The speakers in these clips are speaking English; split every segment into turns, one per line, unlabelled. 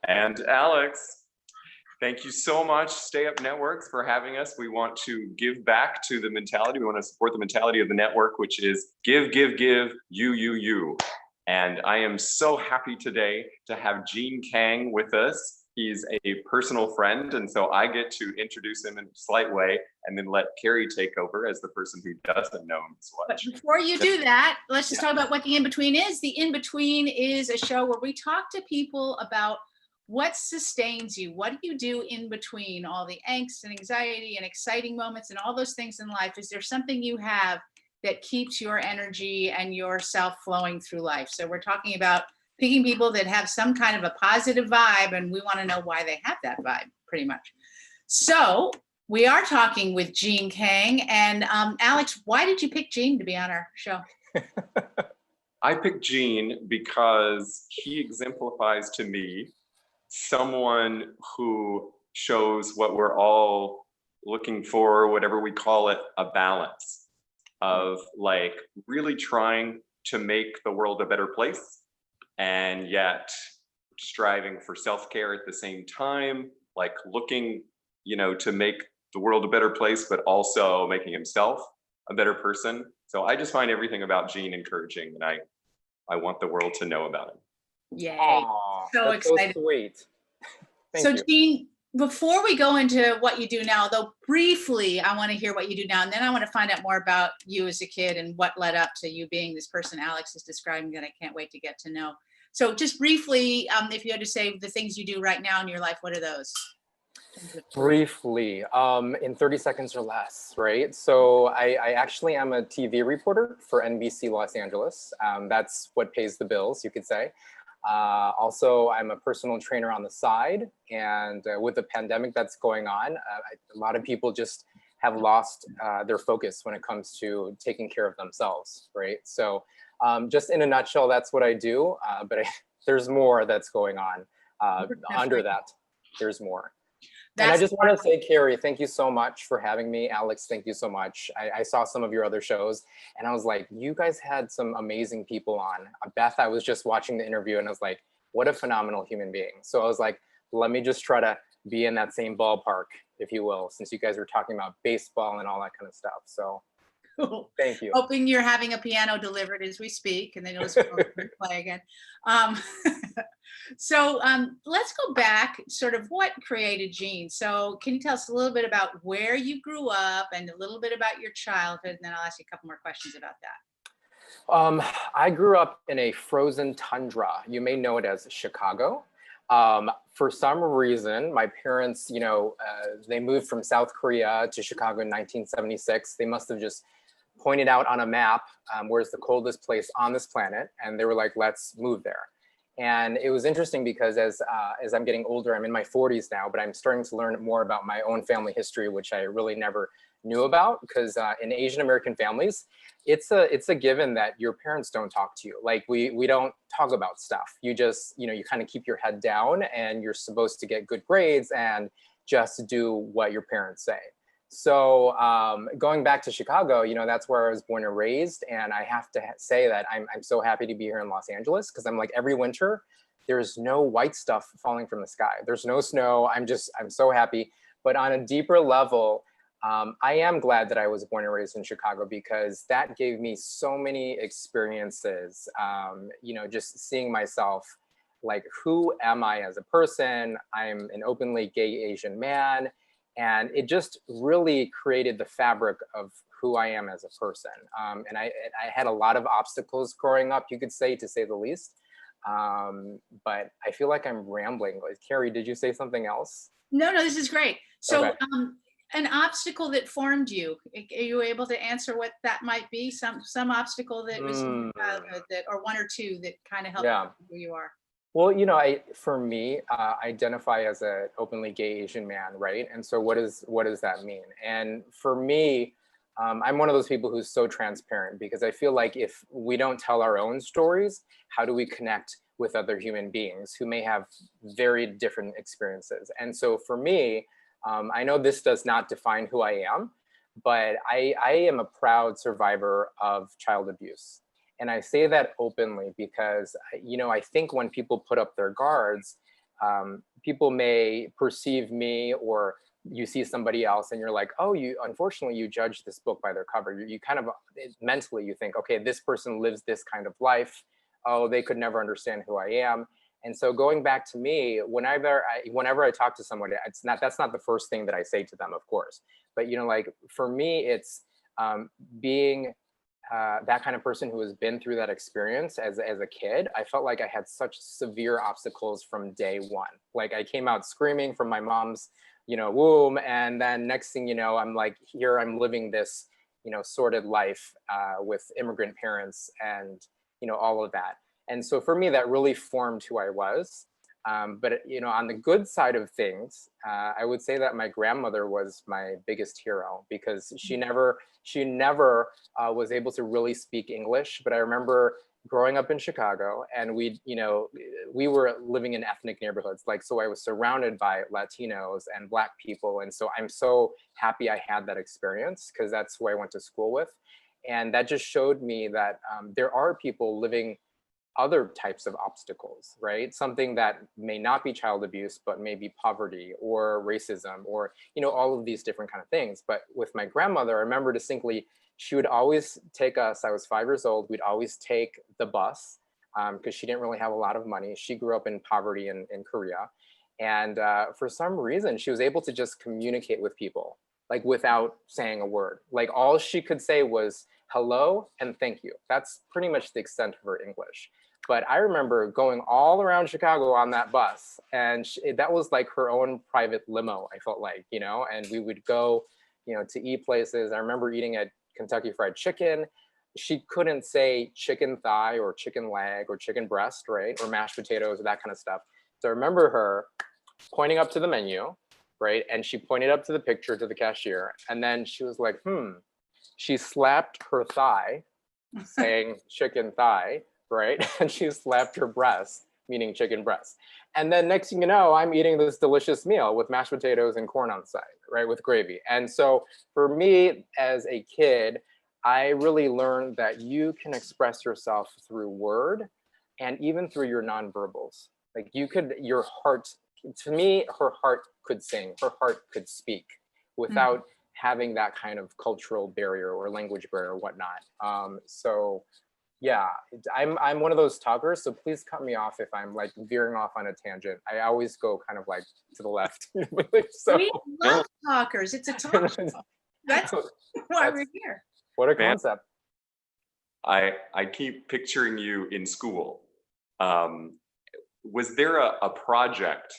And Alex, thank you so much, Stay Up Networks, for having us. We want to give back to the mentality. We want to support the mentality of the network, which is give, give, give, you. And I am so happy today to have Gene Kang with us. He's a personal friend, and so I get to introduce him in a slight way and then let Carrie take over as the person who doesn't know him as much.
But before you do that, let's just talk about what the In-Between is. The In-Between is a show where we talk to people about what sustains you. What do you do in between all the angst and anxiety and exciting moments and all those things in life? Is there something you have that keeps your energy and yourself flowing through life? So we're talking about picking people that have some kind of a positive vibe, and we want to know why they have that vibe, pretty much. So we are talking with Gene Kang. And Alex, why did you pick Gene to be on our show?
I picked Gene because he exemplifies to me someone who shows what we're all looking for, whatever we call it, a balance of like really trying to make the world a better place and yet striving for self-care at the same time, like looking, to make the world a better place, but also making himself a better person. So I just find everything about Gene encouraging, and I want the world to know about him.
Yay.
Aww,
So excited.
So sweet.
So you. Gene, before we go into what you do now, though, briefly, I want to hear what you do now, and then I want to find out more about you as a kid and what led up to you being this person Alex is describing that I can't wait to get to know. So just briefly, if you had to say the things you do right now in your life, what are those?
Briefly, in 30 seconds or less, right? So I actually am a TV reporter for NBC Los Angeles. That's what pays the bills, you could say. Also, I'm a personal trainer on the side, and with the pandemic that's going on, a lot of people just have lost their focus when it comes to taking care of themselves, right? So just in a nutshell, that's what I do, but there's more that's going on under that. There's more. And I just want to say, Carrie, thank you so much for having me. Alex, thank you so much. I saw some of your other shows, and I was like, you guys had some amazing people on. Beth, I was just watching the interview, and I was like, what a phenomenal human being. So I was like, let me just try to be in that same ballpark, if you will, since you guys were talking about baseball and all that kind of stuff. So thank you.
Hoping you're having a piano delivered as we speak, and then you'll just play again. So let's go back, sort of what created Gene. So can you tell us a little bit about where you grew up and a little bit about your childhood, and then I'll ask you a couple more questions about that.
I grew up in a frozen tundra. You may know it as Chicago. For some reason, my parents, they moved from South Korea to Chicago in 1976. They must have just pointed out on a map where's the coldest place on this planet, and they were like, let's move there. And it was interesting because as I'm getting older, I'm in my 40s now, but I'm starting to learn more about my own family history, which I really never knew about, because in Asian American families, it's a given that your parents don't talk to you. Like we don't talk about stuff. You just, you kind of keep your head down, and you're supposed to get good grades and just do what your parents say. So going back to Chicago, that's where I was born and raised. And I have to say that I'm so happy to be here in Los Angeles, because I'm like, every winter, there's no white stuff falling from the sky. There's no snow. I'm so happy. But on a deeper level, I am glad that I was born and raised in Chicago, because that gave me so many experiences, just seeing myself, like, who am I as a person? I'm an openly gay Asian man. And it just really created the fabric of who I am as a person. And I had a lot of obstacles growing up, you could say, to say the least. But I feel like I'm rambling. Carrie, did you say something else?
No, this is great. So
okay.
An obstacle that formed you, are you able to answer what that might be? Some obstacle that was in your childhood, or one or two that kind of helped you who you are?
Well, for me, I identify as an openly gay Asian man, right? And so what does that mean? And for me, I'm one of those people who's so transparent, because I feel like if we don't tell our own stories, how do we connect with other human beings who may have very different experiences? And so for me, I know this does not define who I am, but I am a proud survivor of child abuse. And I say that openly because, I think when people put up their guards, people may perceive me, or you see somebody else and you're like, oh, unfortunately you judge this book by their cover. You kind of mentally you think, okay, this person lives this kind of life. Oh, they could never understand who I am. And so going back to me, whenever I talk to somebody, that's not the first thing that I say to them, of course. But like for me, it's being that kind of person who has been through that experience as a kid. I felt like I had such severe obstacles from day one. Like I came out screaming from my mom's womb, and then next thing you know, I'm like, here I'm living this sordid life with immigrant parents and all of that. And so for me, that really formed who I was. But on the good side of things, I would say that my grandmother was my biggest hero, because she never was able to really speak English. But I remember growing up in Chicago, and we were living in ethnic neighborhoods. So I was surrounded by Latinos and Black people. And so I'm so happy I had that experience, because that's who I went to school with. And that just showed me that there are people living other types of obstacles, right? Something that may not be child abuse, but maybe poverty or racism, or all of these different kind of things. But with my grandmother, I remember distinctly, she would always take us. I was 5 years old. We'd always take the bus because she didn't really have a lot of money. She grew up in poverty in Korea, and for some reason, she was able to just communicate with people without saying a word. All she could say was hello and thank you. That's pretty much the extent of her English. But I remember going all around Chicago on that bus, and that was like her own private limo, I felt like, and we would go, to eat places. I remember eating at Kentucky Fried Chicken. She couldn't say chicken thigh or chicken leg or chicken breast, right? Or mashed potatoes or that kind of stuff. So I remember her pointing up to the menu, right? And she pointed up to the picture to the cashier. And then she was like, she slapped her thigh, saying chicken thigh, right? And she slapped her breast, meaning chicken breast. And then next thing you know, I'm eating this delicious meal with mashed potatoes and corn on the side, right? With gravy. And so for me as a kid, I really learned that you can express yourself through word and even through your nonverbals. Your heart, to me, her heart could sing, her heart could speak without having that kind of cultural barrier or language barrier or whatnot. So yeah, I'm one of those talkers, so please cut me off if I'm veering off on a tangent. I always go kind of to the left. So,
we love talkers. It's a talk show. That's why we're here.
What a concept.
I keep picturing you in school. Was there a project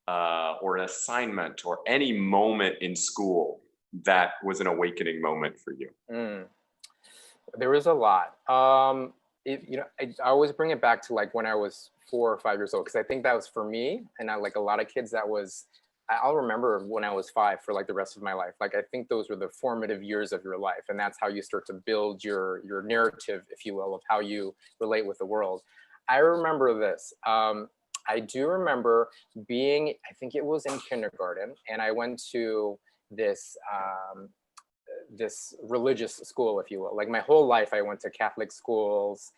or an assignment or any moment in school that was an awakening moment for you?
There was a lot. I always bring it back to when I was 4 or 5 years old, because I think that was for me, and a lot of kids, I'll remember when I was 5 for the rest of my life. I think those were the formative years of your life, and that's how you start to build your narrative, if you will, of how you relate with the world. I remember this. I do remember being, I think it was in kindergarten, and I went to this religious school, if you will. My whole life, I went to Catholic schools.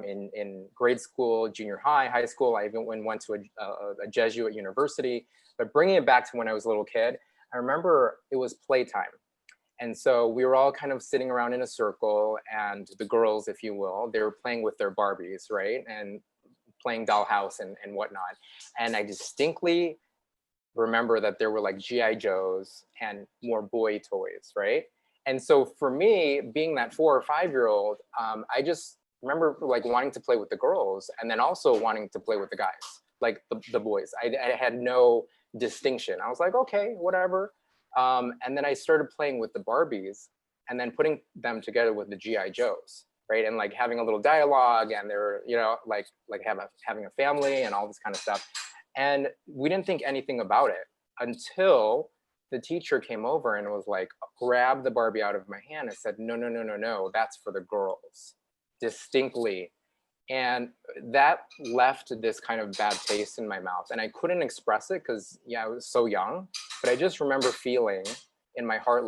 In grade school, junior high, high school, I even went to a Jesuit university. But bringing it back to when I was a little kid, I remember it was playtime. And so we were all kind of sitting around in a circle, and the girls, if you will, they were playing with their Barbies, right? And playing dollhouse and whatnot. And I distinctly remember that there were G.I. Joes and more boy toys, right? And so for me, being that 4 or 5 year old, I just remember wanting to play with the girls, and then also wanting to play with the guys, the boys. I had no distinction. I was like, okay, whatever. And then I started playing with the Barbies, and then putting them together with the G.I. Joes, right? And having a little dialogue, and they were, having a family and all this kind of stuff. And we didn't think anything about it until the teacher came over and was grabbed the Barbie out of my hand and said, no, that's for the girls, distinctly. And that left this kind of bad taste in my mouth. And I couldn't express it because, I was so young. But I just remember feeling in my heart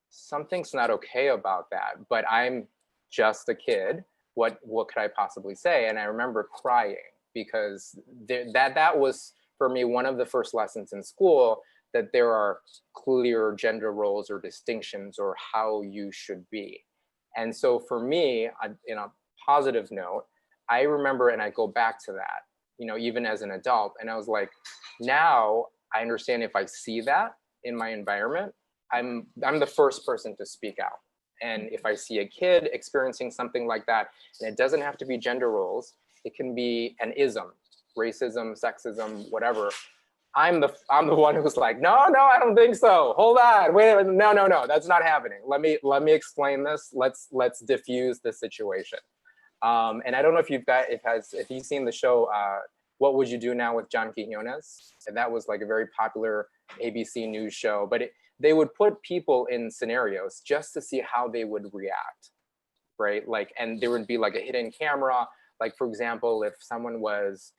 something's not okay about that. But I'm just a kid. What could I possibly say? And I remember crying, because that was for me, one of the first lessons in school that there are clear gender roles or distinctions or how you should be. And so for me, in a positive note, I remember, and I go back to that, even as an adult, and I was like, now I understand if I see that in my environment, I'm the first person to speak out. And if I see a kid experiencing something like that, and it doesn't have to be gender roles, it can be an ism, racism, sexism, whatever. I'm the one who's like, no, I don't think so. Hold on, wait a minute, no, that's not happening. Let me explain this. Let's diffuse the situation. And I don't know if you've seen the show, What Would You Do Now with John Quiñones? And that was like a very popular ABC News show, but they would put people in scenarios just to see how they would react, right? Like, and there would be like a hidden camera. Like, for example, if someone was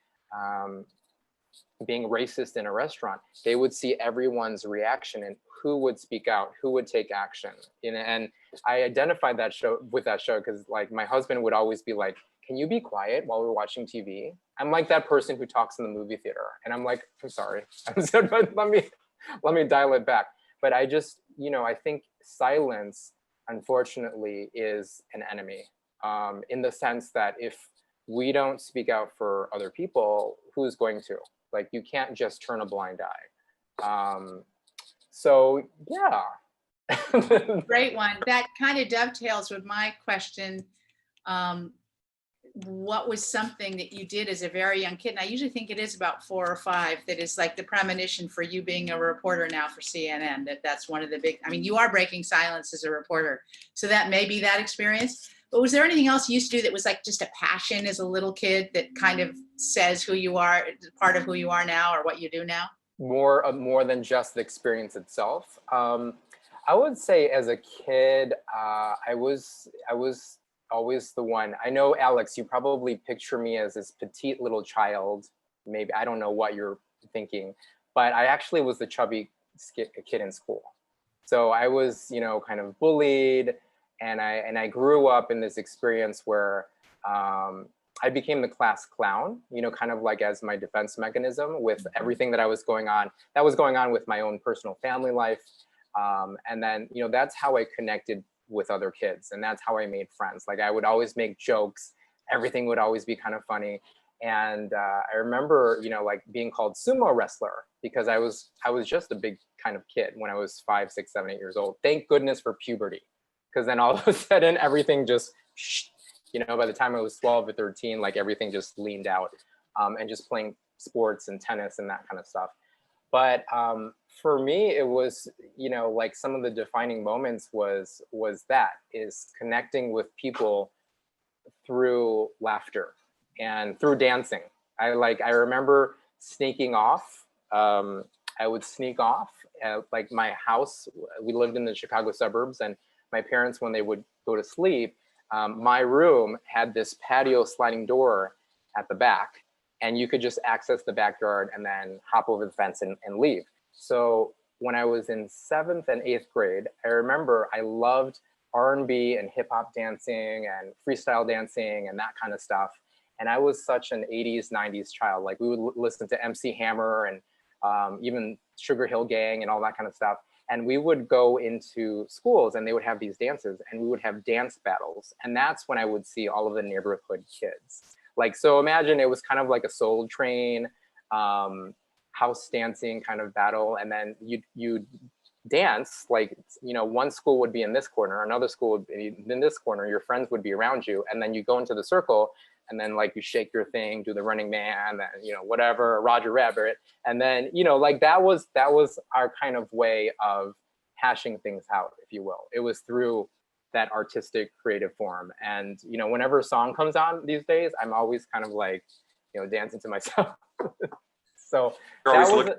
being racist in a restaurant, they would see everyone's reaction and who would speak out, who would take action. And I identified that show because like my husband would always be like, can you be quiet while we're watching TV? I'm like that person who talks in the movie theater. And I'm like, I'm sorry. But let me dial it back. But I just, I think silence, unfortunately, is an enemy, in the sense that if we don't speak out for other people, who's going to? Like, you can't just turn a blind eye. So yeah.
Great one. That kind of dovetails with my question. What was something that you did as a very young kid? And I usually think it is about 4 or 5 that is like the premonition for you being a reporter now for CNN, that's one of the big, I mean, you are breaking silence as a reporter. So that may be that experience. But was there anything else you used to do that was like just a passion as a little kid that kind of says who you are, part of who you are now or what you do now?
More than just the experience itself. I would say as a kid, I was always the one. I know, Alex, you probably picture me as this petite little child. Maybe, I don't know what you're thinking, but I actually was the chubby kid in school. So I was, kind of bullied, and I grew up in this experience where I became the class clown, kind of like as my defense mechanism with everything that was going on with my own personal family life. And then, that's how I connected with other kids, and that's how I made friends. Like, I would always make jokes, everything would always be kind of funny. And I remember, like being called sumo wrestler because I was just a big kind of kid when I was 5, 6, 7, 8 years old. Thank goodness for puberty, because then all of a sudden everything just, by the time I was 12 or 13, like everything just leaned out, and just playing sports and tennis and that kind of stuff. But for me, it was, like some of the defining moments was connecting with people through laughter and through dancing. I remember sneaking off. I would sneak off at like my house. We lived in the Chicago suburbs, and my parents, when they would go to sleep, my room had this patio sliding door at the back, and you could just access the backyard and then hop over the fence and leave. So when I was in 7th and 8th grade, I remember I loved R&B and hip hop dancing and freestyle dancing and that kind of stuff. And I was such an 80s, 90s child. Like, we would listen to MC Hammer and even Sugar Hill Gang and all that kind of stuff. And we would go into schools and they would have these dances and we would have dance battles. And that's when I would see all of the neighborhood kids. Like, so imagine it was kind of like a Soul Train, house dancing kind of battle. And then you'd dance, like, one school would be in this corner, another school would be in this corner, your friends would be around you. And then you go into the circle and then like you shake your thing, do the Running Man, and whatever, Roger Rabbit. And then, like that was our kind of way of hashing things out, if you will. It was through that artistic creative form. And, whenever a song comes on these days, I'm always kind of like, dancing to myself. So
You're
that
always
was
looking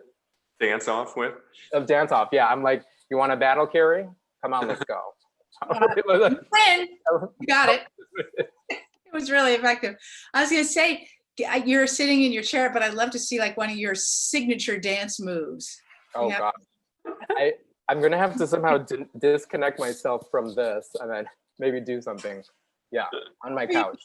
to dance off with?
a dance off. Yeah. I'm like, you want a battle, Carrie? Come on, let's go.
Win. You got it. It was really effective. I was going to say, you're sitting in your chair, but I'd love to see like one of your signature dance moves.
Oh God. I'm going to have to somehow disconnect myself from this and then maybe do something. Yeah. On my couch.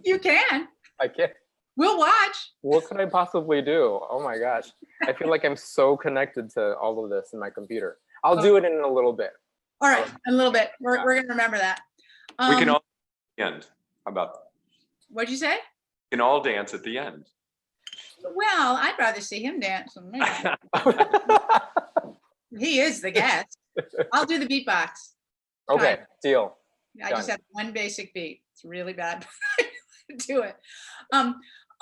You can.
I can.
We'll watch.
What could I possibly do? Oh my gosh. I feel like I'm so connected to all of this in my computer. I'll do it in a little bit.
All right, a little bit. We're going to remember that.
We can all end. How about that?
What'd you say?
We can all dance at the end.
Well, I'd rather see him dance than me. He is the guest. I'll do the beatbox.
Okay, deal.
I just have one basic beat. It's really bad. Do it.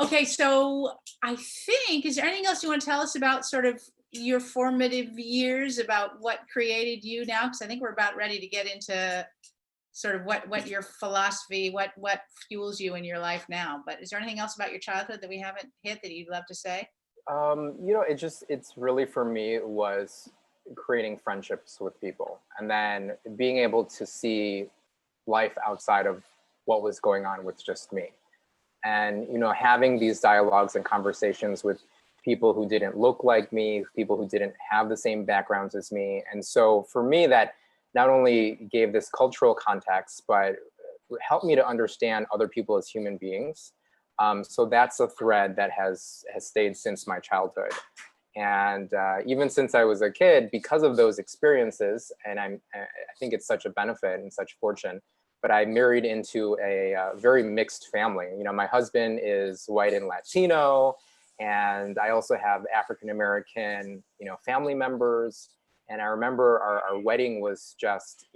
Okay, so I think, is there anything else you want to tell us about sort of your formative years, about what created you now? Because I think we're about ready to get into sort of what your philosophy, what fuels you in your life now. But is there anything else about your childhood that we haven't hit that you'd love to say?
It's really, for me, was creating friendships with people, and then being able to see life outside of what was going on with just me. And, having these dialogues and conversations with people who didn't look like me, people who didn't have the same backgrounds as me. And so for me, that not only gave this cultural context, but helped me to understand other people as human beings. So that's a thread that has stayed since my childhood. And even since I was a kid, because of those experiences, and I think it's such a benefit and such fortune, but I married into a very mixed family. My husband is white and Latino, and I also have African-American, family members. And I remember our wedding was just,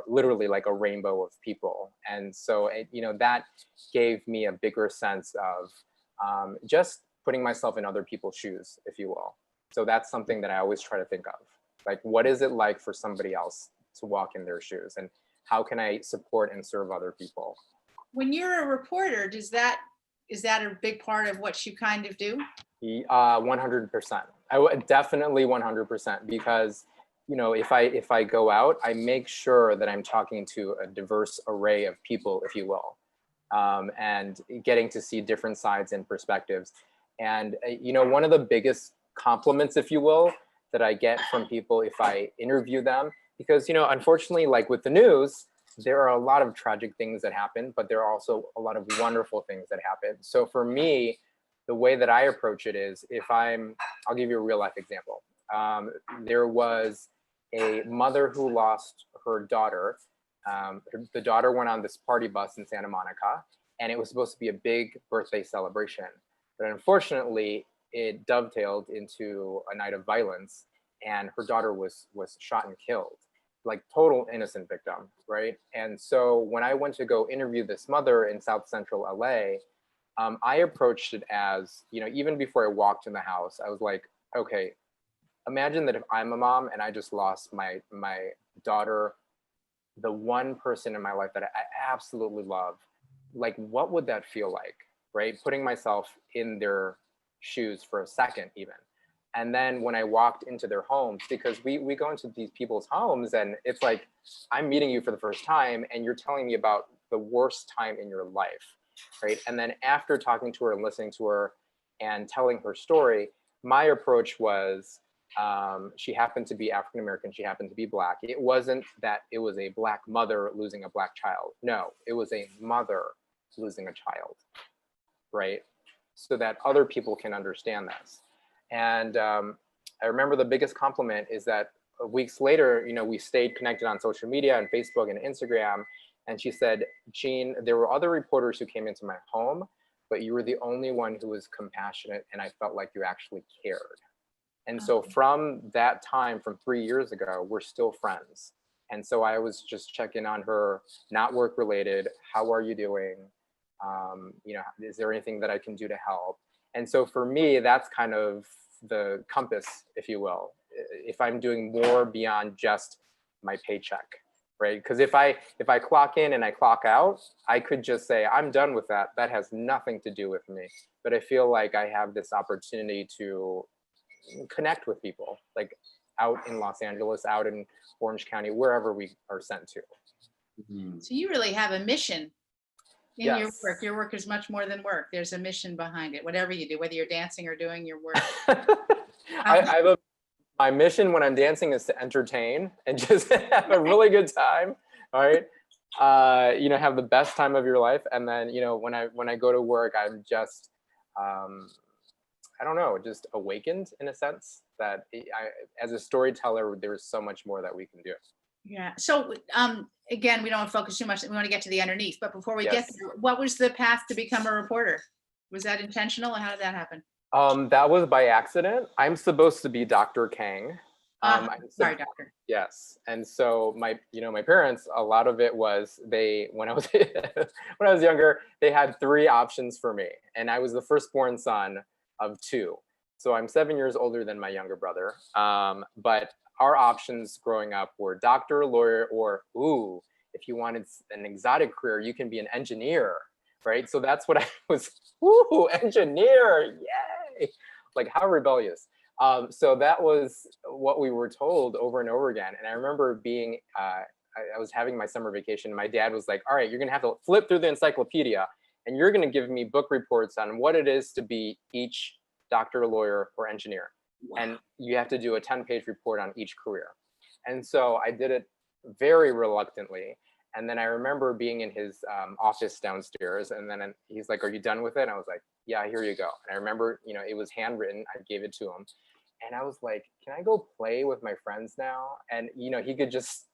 literally like a rainbow of people. And so, that gave me a bigger sense of just putting myself in other people's shoes, if you will. So that's something that I always try to think of. Like, what is it like for somebody else to walk in their shoes? And how can I support and serve other people?
When you're a reporter, is that a big part of what you kind of do?
100%. I would definitely 100%, because if I go out, I make sure that I'm talking to a diverse array of people, if you will, and getting to see different sides and perspectives. And one of the biggest compliments, if you will, that I get from people if I interview them, because unfortunately, like with the news, there are a lot of tragic things that happen, but there are also a lot of wonderful things that happen. So for me, the way that I approach it is, I'll give you a real life example. There was a mother who lost her daughter. The daughter went on this party bus in Santa Monica, and it was supposed to be a big birthday celebration. But unfortunately, it dovetailed into a night of violence, and her daughter was shot and killed, like total innocent victim, right? And so when I went to go interview this mother in South Central LA, I approached it as, even before I walked in the house, I was like, okay, imagine that if I'm a mom and I just lost my daughter, the one person in my life that I absolutely love, like, what would that feel like, right? Putting myself in their shoes for a second even. And then when I walked into their homes, because we go into these people's homes and it's like, I'm meeting you for the first time and you're telling me about the worst time in your life, right? And then after talking to her and listening to her and telling her story, my approach was, she happened to be African-American, she happened to be Black. It wasn't that it was a Black mother losing a Black child. No, it was a mother losing a child, right? So that other people can understand this. And I remember the biggest compliment is that weeks later, we stayed connected on social media and Facebook and Instagram. And she said, Gene, there were other reporters who came into my home, but you were the only one who was compassionate, and I felt like you actually cared. And so from that time, from 3 years ago, we're still friends. And so I was just checking on her, not work related. How are you doing? Is there anything that I can do to help? And so for me, that's kind of the compass, if you will, if I'm doing more beyond just my paycheck, right? Because if I clock in and I clock out, I could just say, I'm done with that. That has nothing to do with me. But I feel like I have this opportunity to connect with people, like out in Los Angeles, out in Orange County, wherever we are sent to.
So you really have a mission in
Yes.
your work. Your work is much more than work. There's a mission behind it, whatever you do, whether you're dancing or doing your work.
My mission when I'm dancing is to entertain and just have a really good time. All right. have the best time of your life. And then, when I go to work, I'm just, I don't know, just awakened in a sense that as a storyteller, there's so much more that we can do.
Yeah. So again, we don't want to focus too much. We want to get to the underneath. But before we get
Yes.
there, what was the path to become a reporter? Was that intentional, and how did that happen?
That was by accident. I'm supposed to be Dr. Kang.
Sorry, doctor.
Yes, and so my parents, a lot of it was when I was when I was younger, they had 3 options for me, and I was the firstborn son of 2. So I'm 7 years older than my younger brother. But our options growing up were doctor, lawyer, or if you wanted an exotic career, you can be an engineer, right? So that's what I was. Engineer, yay! Like, how rebellious. So that was what we were told over and over again. And I remember being, I was having my summer vacation. And my dad was like, all right, you're going to have to flip through the encyclopedia and you're going to give me book reports on what it is to be each doctor, lawyer, or engineer.
Wow.
And you have to do a 10-page report on each career. And so I did it very reluctantly. And then I remember being in his office downstairs, and then he's like, are you done with it? And I was like, yeah, here you go. And I remember, it was handwritten. I gave it to him. And I was like, can I go play with my friends now? And, he could just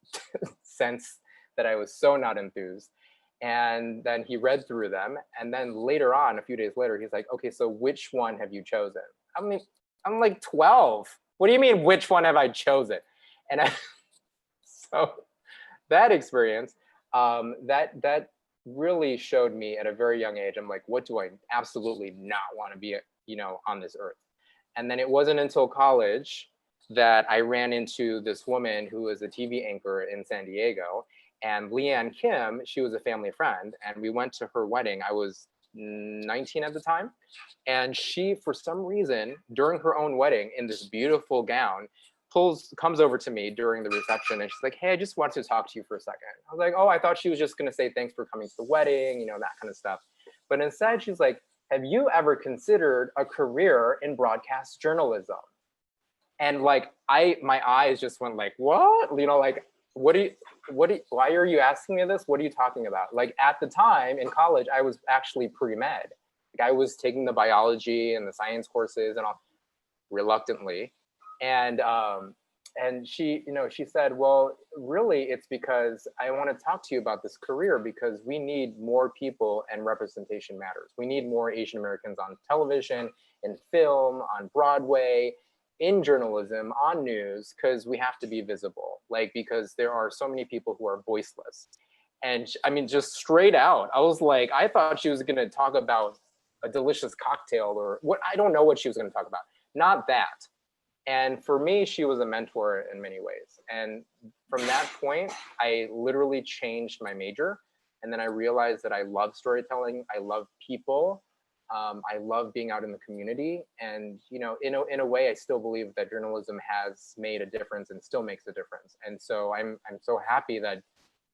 sense that I was so not enthused. And then he read through them. And then later on, a few days later, he's like, okay, so which one have you chosen? I'm like 12. What do you mean, which one have I chosen? And so that experience, that really showed me at a very young age, I'm like, what do I absolutely not want to be, on this earth? And then it wasn't until college that I ran into this woman who was a TV anchor in San Diego, and Leanne Kim, she was a family friend, and we went to her wedding. I was 19 at the time. And she, for some reason, during her own wedding, in this beautiful gown, comes over to me during the reception, and she's like, hey, I just wanted to talk to you for a second. I was like, oh, I thought she was just going to say thanks for coming to the wedding, that kind of stuff. But instead, she's like, have you ever considered a career in broadcast journalism? And like, my eyes just went like, what? Like, why are you asking me this? What are you talking about? Like, at the time in college, I was actually pre-med. Like, I was taking the biology and the science courses and all reluctantly. And she, she said, well, really, it's because I want to talk to you about this career, because we need more people and representation matters. We need more Asian Americans on television, in film, on Broadway, in journalism, on news, because we have to be visible, because there are so many people who are voiceless. And just straight out, I was like, I thought she was going to talk about a delicious cocktail or what, I don't know what she was going to talk about. Not that. And for me, she was a mentor in many ways. And from that point, I literally changed my major. And then I realized that I love storytelling. I love people. I love being out in the community. And, in a way, I still believe that journalism has made a difference and still makes a difference. And so I'm so happy that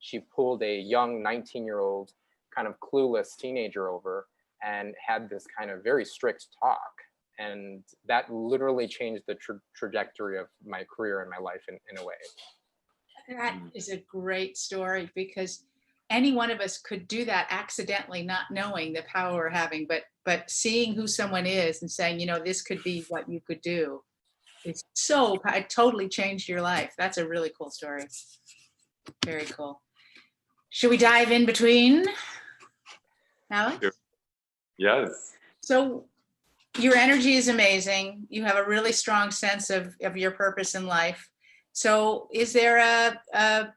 she pulled a young 19-year-old kind of clueless teenager over and had this kind of very strict talk. And that literally changed the trajectory of my career and my life in a way.
That is a great story, because any one of us could do that accidentally, not knowing the power we're having, but seeing who someone is and saying, this could be what you could do. It totally changed your life. That's a really cool story. Very cool. Should we dive in between, Alex?
Yes.
So your energy is amazing. You have a really strong sense of your purpose in life. So is there a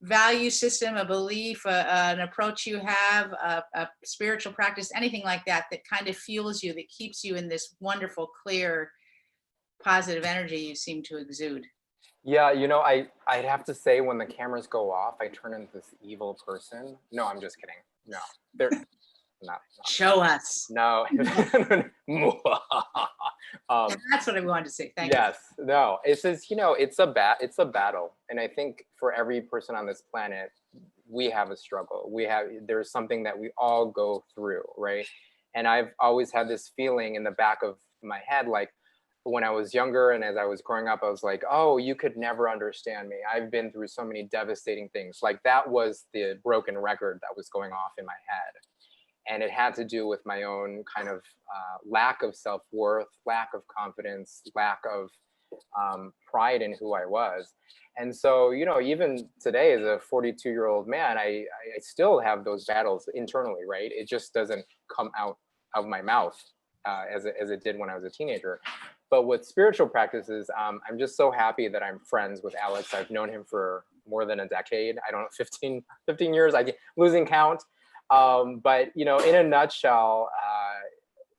value system, a belief, an approach you have, a spiritual practice, anything like that kind of fuels you, that keeps you in this wonderful, clear, positive energy you seem to exude?
Yeah, I'd have to say, when the cameras go off, I turn into this evil person. No, I'm just kidding. No, they're not.
Show us.
No.
That's what I wanted to say. Thank you.
Yes, no, it's just, it's a battle. And I think for every person on this planet, we have a struggle. There's something that we all go through, right? And I've always had this feeling in the back of my head, like, when I was younger and as I was growing up, I was like, oh, you could never understand me. I've been through so many devastating things. Like that was the broken record that was going off in my head. And it had to do with my own kind of lack of self-worth, lack of confidence, lack of pride in who I was. And so, you know, even today as a 42-year-old man, I still have those battles internally, right? It just doesn't come out of my mouth as it did when I was a teenager. But with spiritual practices, I'm just so happy that I'm friends with Alex. I've known him for more than a decade. I don't know, 15 years, losing count. But, you know, in a nutshell,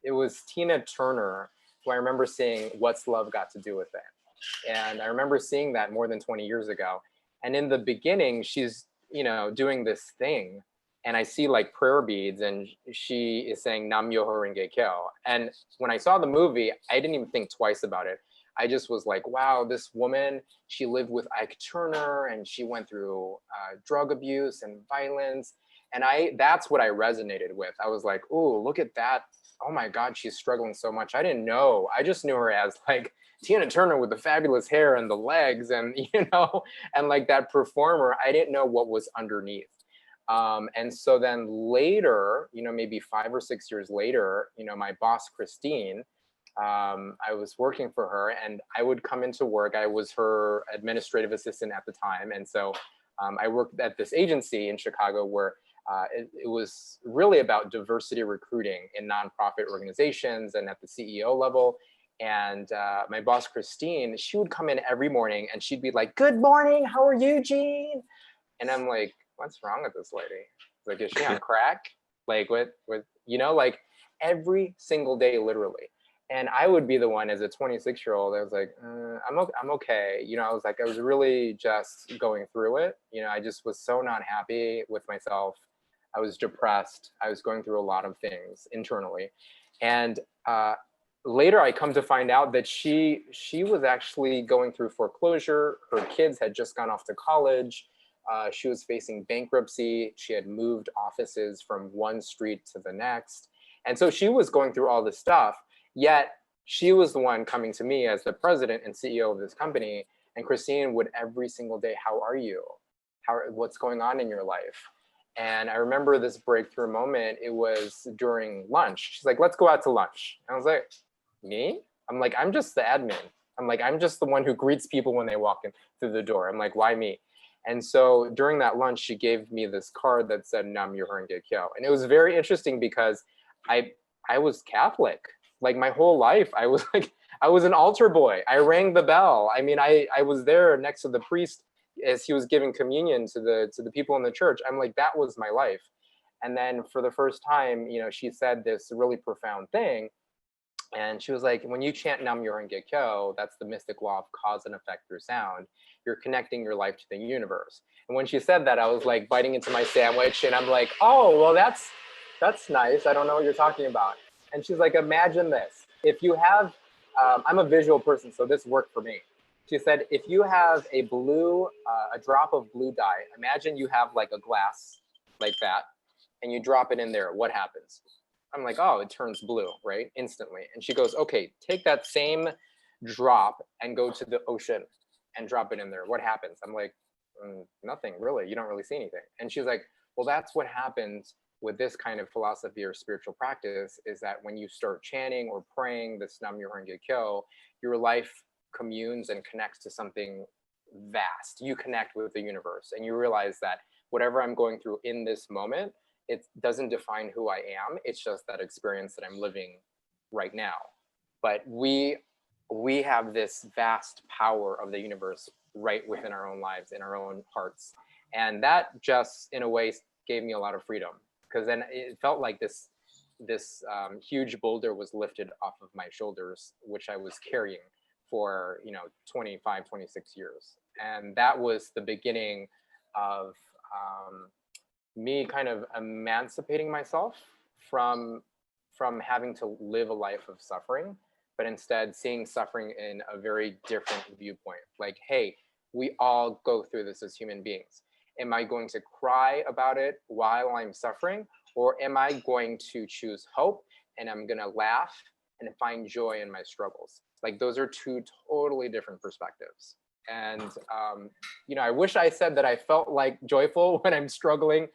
it was Tina Turner who I remember seeing What's Love Got to Do with It? And I remember seeing that more than 20 years ago. And in the beginning, she's, you know, doing this thing. And I see like prayer beads and she is saying Nam Myoho Renge Kyo. And when I saw the movie, I didn't even think twice about it. I just was like, wow, this woman, she lived with Ike Turner and she went through drug abuse and violence. And that's what I resonated with. I was like, oh, look at that. Oh my God, she's struggling so much. I didn't know. I just knew her as like Tina Turner with the fabulous hair and the legs and, you know, and like that performer. I didn't know what was underneath. And so then later, you know, maybe 5 or 6 years later, you know, my boss, Christine, I was working for her and I would come into work. I was her administrative assistant at the time. And so I worked at this agency in Chicago where it was really about diversity recruiting in nonprofit organizations and at the CEO level. And my boss, Christine, she would come in every morning and she'd be like, good morning, how are you, Gene? And I'm like, what's wrong with this lady? Like, is she on crack? Like, what, you know, like every single day, literally. And I would be the one as a 26-year-old, I was like, I'm okay. You know, I was really just going through it. You know, I just was so not happy with myself. I was depressed. I was going through a lot of things internally. And later I come to find out that she was actually going through foreclosure. Her kids had just gone off to college. She was facing bankruptcy. She had moved offices from one street to the next. And so she was going through all this stuff, yet she was the one coming to me as the president and CEO of this company. And Christine would every single day, how are you? What's going on in your life? And I remember this breakthrough moment, it was during lunch. She's like, let's go out to lunch. And I was like, me? I'm like, I'm just the admin. I'm like, I'm just the one who greets people when they walk in through the door. I'm like, why me? And so during that lunch, she gave me this card that said Nam Myoho Renge Kyo. And it was very interesting because I was Catholic. Like my whole life, I was an altar boy. I rang the bell. I mean, I was there next to the priest as he was giving communion to the people in the church. I'm like, that was my life. And then for the first time, you know, she said this really profound thing. And she was like, when you chant Nam Myoho Renge Kyo, that's the mystic law of cause and effect through sound. You're connecting your life to the universe. And when she said that, I was like biting into my sandwich and I'm like, oh, well, that's nice. I don't know what you're talking about. And she's like, imagine this. If you have, I'm a visual person, so this worked for me. She said, if you have a drop of blue dye, imagine you have like a glass like that, and you drop it in there, what happens? I'm like, oh, it turns blue, right? Instantly. And she goes, okay, take that same drop and go to the ocean and drop it in there. What happens? I'm like, nothing really. You don't really see anything. And she's like, well, that's what happens with this kind of philosophy or spiritual practice, is that when you start chanting or praying this Nam Myoho Renge Kyo, your life communes and connects to something vast. You connect with the universe and you realize that whatever I'm going through in this moment, it doesn't define who I am. It's just that experience that I'm living right now. But we have this vast power of the universe right within our own lives, in our own hearts. And that just in a way gave me a lot of freedom, because then it felt like this huge boulder was lifted off of my shoulders, which I was carrying for 25, 26 years. And that was the beginning of me kind of emancipating myself from having to live a life of suffering, but instead seeing suffering in a very different viewpoint. Like, hey, we all go through this as human beings. Am I going to cry about it while I'm suffering? Or am I going to choose hope and I'm gonna laugh and find joy in my struggles? Like those are two totally different perspectives. And, I wish I said that I felt like joyful when I'm struggling,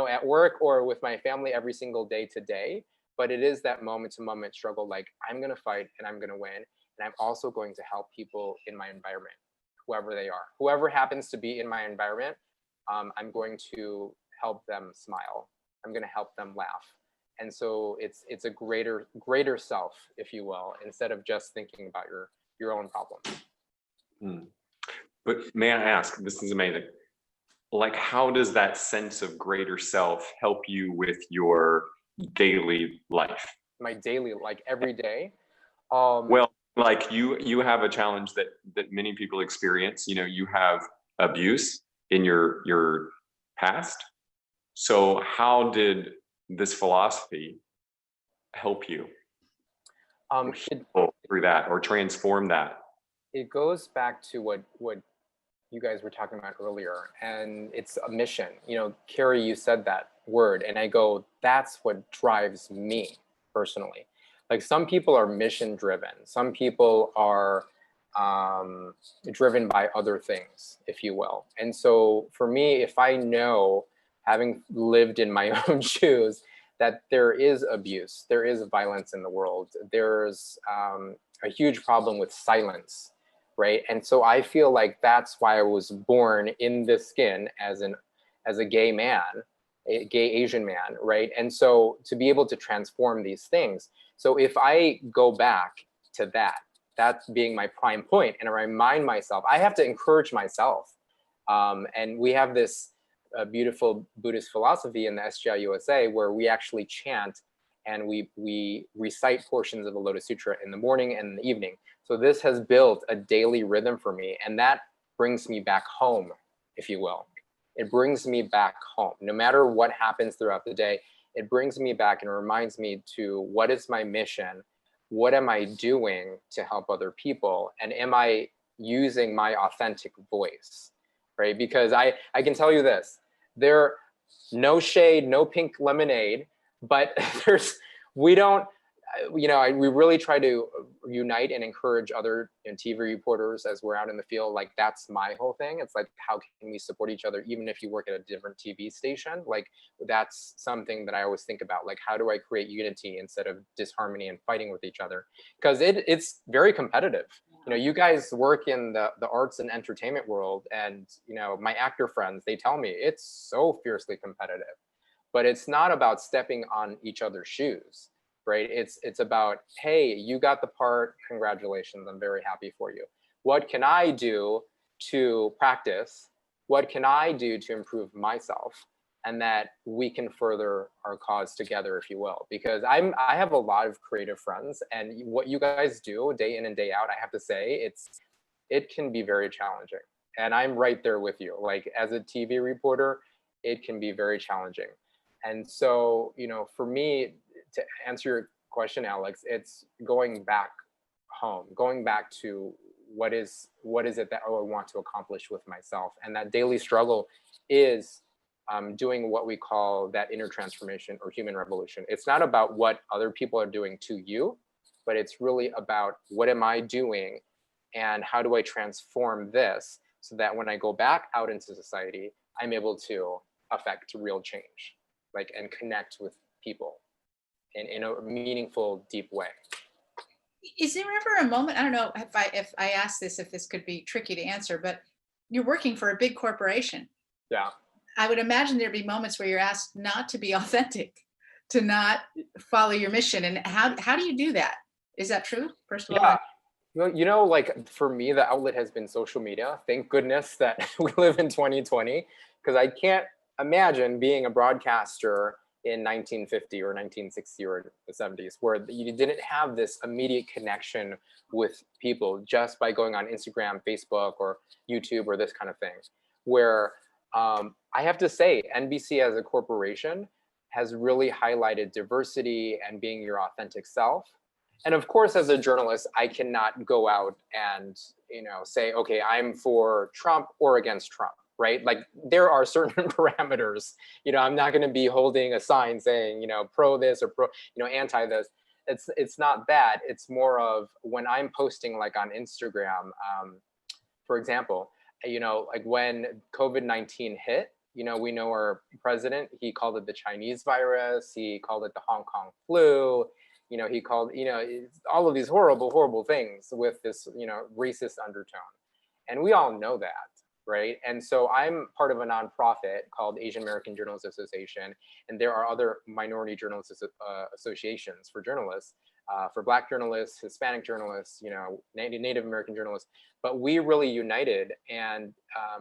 at work or with my family every single day to day. But it is that moment to moment struggle. Like I'm going to fight and I'm going to win. And I'm also going to help people in my environment, whoever they are, whoever happens to be in my environment. I'm going to help them smile. I'm going to help them laugh. And so it's a greater self, if you will, instead of just thinking about your own problems.
But may I ask, this is amazing. Like, how does that sense of greater self help you with your daily life?
My daily, like every day.
Well, like you have a challenge that many people experience. You have abuse in your past. So how did this philosophy help you through that or transform that?
It goes back to what you guys were talking about earlier, and it's a mission. Carrie, you said that word, and I go, that's what drives me personally. Like some people are mission driven. Some people are driven by other things, if you will. And so for me, if I know, having lived in my own shoes, that there is abuse, there is violence in the world, there's a huge problem with silence, right? And so I feel like that's why I was born in this skin as a gay man, a gay Asian man, right? And so to be able to transform these things. So if I go back to that being my prime point, and I remind myself, I have to encourage myself. And we have this beautiful Buddhist philosophy in the SGI USA where we actually chant and we recite portions of the Lotus Sutra in the morning and in the evening. So this has built a daily rhythm for me, and that brings me back home, if you will. It brings me back home. No matter what happens throughout the day, it brings me back and reminds me to what is my mission? What am I doing to help other people? And am I using my authentic voice, right? Because I can tell you this, no shade, no pink lemonade, but we really try to unite and encourage other TV reporters as we're out in the field. Like that's my whole thing. It's like, how can we support each other? Even if you work at a different TV station, like that's something that I always think about. Like, how do I create unity instead of disharmony and fighting with each other? Because it's very competitive. You guys work in the arts and entertainment world, and my actor friends, they tell me it's so fiercely competitive. But it's not about stepping on each other's shoes, right? It's about, hey, you got the part, congratulations, I'm very happy for you. What can I do to practice? What can I do to improve myself? And that we can further our cause together, if you will. Because I have a lot of creative friends, and what you guys do day in and day out, I have to say, it can be very challenging. And I'm right there with you. Like as a TV reporter, it can be very challenging. And so, for me, to answer your question, Alex, it's going back home, going back to what is it that I want to accomplish with myself. And that daily struggle is doing what we call that inner transformation or human revolution. It's not about what other people are doing to you, but it's really about what am I doing and how do I transform this so that when I go back out into society, I'm able to affect real change, and connect with people in a meaningful, deep way.
Is there ever a moment, I don't know if I ask this, if this could be tricky to answer, but you're working for a big corporation.
Yeah.
I would imagine there'd be moments where you're asked not to be authentic, to not follow your mission. And how do you do that? Is that true? First of all?
Well, for me, the outlet has been social media. Thank goodness that we live in 2020, because I can't imagine being a broadcaster in 1950 or 1960 or the 70s, where you didn't have this immediate connection with people just by going on Instagram, Facebook, or YouTube, or this kind of thing. Where I have to say, NBC as a corporation has really highlighted diversity and being your authentic self. And of course, as a journalist, I cannot go out and say, okay, I'm for Trump or against Trump. Right? Like there are certain parameters, I'm not going to be holding a sign saying, pro this or pro, anti this. it's not that. It's more of when I'm posting like on Instagram, for example, like when COVID-19 hit, we know our president, he called it the Chinese virus, he called it the Hong Kong flu, he called, all of these horrible, horrible things with this, racist undertone. And we all know that, right? And so I'm part of a nonprofit called Asian American Journalists Association, and there are other minority journalists associations for journalists, for Black journalists, Hispanic journalists, Native American journalists. But we really united, and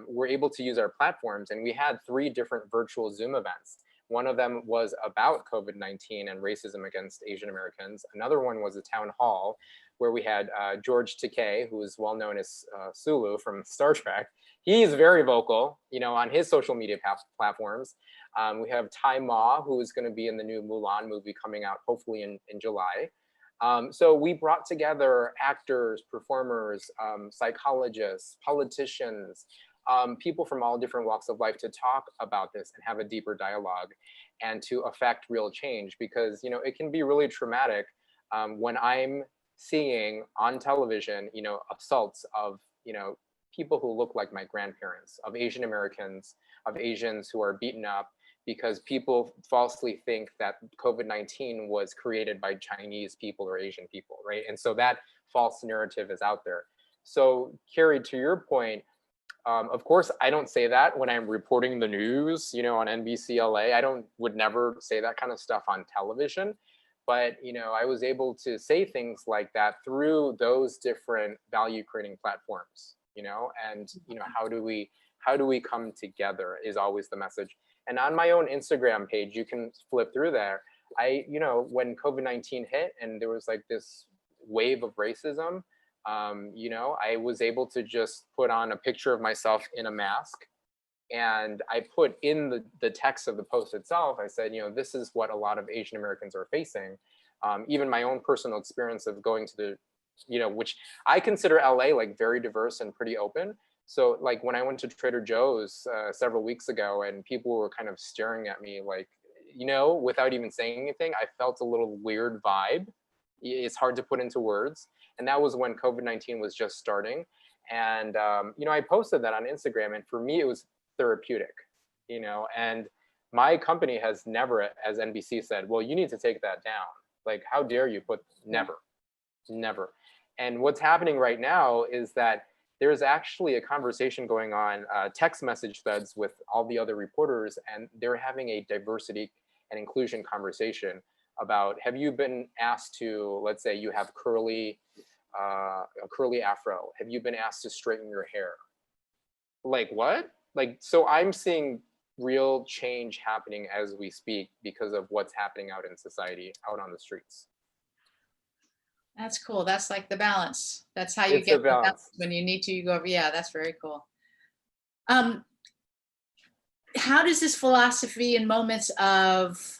we're able to use our platforms. And we had 3 different virtual Zoom events. One of them was about COVID-19 and racism against Asian Americans. Another one was a town hall where we had George Takei, who is well known as Sulu from Star Trek. He's very vocal, on his social media platforms. We have Tai Ma, who is going to be in the new Mulan movie coming out hopefully in July. So we brought together actors, performers, psychologists, politicians, people from all different walks of life to talk about this and have a deeper dialogue and to affect real change, because it can be really traumatic when I'm seeing on television assaults of people who look like my grandparents, of Asian Americans, of Asians who are beaten up because people falsely think that COVID-19 was created by Chinese people or Asian people, right? And so that false narrative is out there. So Carrie, to your point, of course, I don't say that when I'm reporting the news, on NBC LA. I would never say that kind of stuff on television. But, I was able to say things like that through those different value creating platforms, and, how do we come together is always the message. And on my own Instagram page, you can flip through there. When COVID-19 hit and there was like this wave of racism, I was able to just put on a picture of myself in a mask. And I put in the text of the post itself, I said, this is what a lot of Asian Americans are facing. Even my own personal experience of going to which I consider LA like very diverse and pretty open. So like when I went to Trader Joe's several weeks ago and people were kind of staring at me like, without even saying anything, I felt a little weird vibe. It's hard to put into words. And that was when COVID-19 was just starting. And, I posted that on Instagram, and for me, it was therapeutic, and my company has never, as NBC said, well, you need to take that down. Like, how dare you put never. And what's happening right now is that there's actually a conversation going on, text message threads with all the other reporters, and they're having a diversity and inclusion conversation about, have you been asked to, let's say you have a curly afro, have you been asked to straighten your hair? Like what? Like, so I'm seeing real change happening as we speak because of what's happening out in society, out on the streets.
That's cool. That's like the balance. That's how you get the balance. When you need to, you go over. Yeah, that's very cool. How does this philosophy in moments of,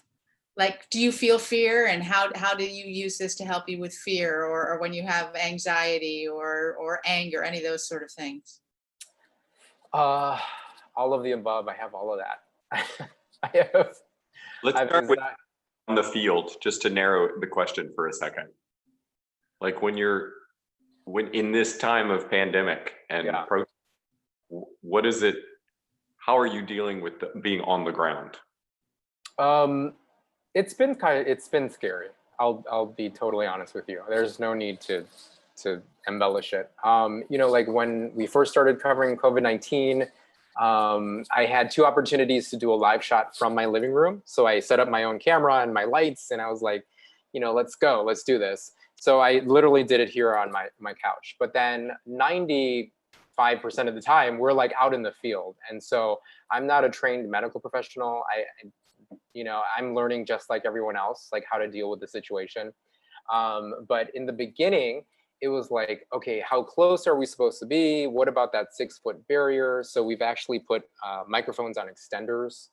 like, do you feel fear, and how do you use this to help you with fear, or when you have anxiety or anger, any of those sort of things?
All of the above. I have all of that.
Let's start with on the field, just to narrow the question for a second. Like when in this time of pandemic and what is it? How are you dealing with being on the ground?
It's been scary. I'll be totally honest with you. There's no need to embellish it. Like when we first started covering COVID-19, I had 2 opportunities to do a live shot from my living room. So I set up my own camera and my lights, and I was like, let's go, let's do this. So I literally did it here on my couch. But then 95% of the time, we're like out in the field. And so I'm not a trained medical professional. I'm learning just like everyone else, like how to deal with the situation. But in the beginning, it was like, okay, how close are we supposed to be? What about that 6-foot barrier? So we've actually put microphones on extenders